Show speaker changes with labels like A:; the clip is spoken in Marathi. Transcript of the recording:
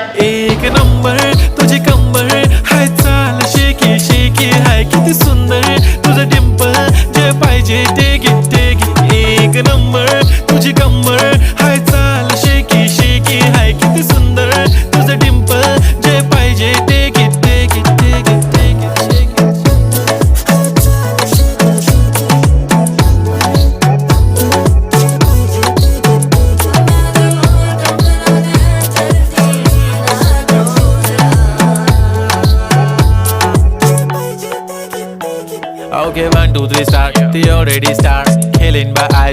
A: एक नंबर तुझी कंबर हाय, चाल शेकी शेकी हाय, किती सुंदर तुझं डिंपल, जे पाहिजे ते घे. एक नंबर तुझी कंबर हाय, चाल शेकी शेकी हाय, किती सुंदर तुझं डिंपल, जे पाहिजे ते घे. Okay, 1, 2, 3 start. They already start killing my eyes.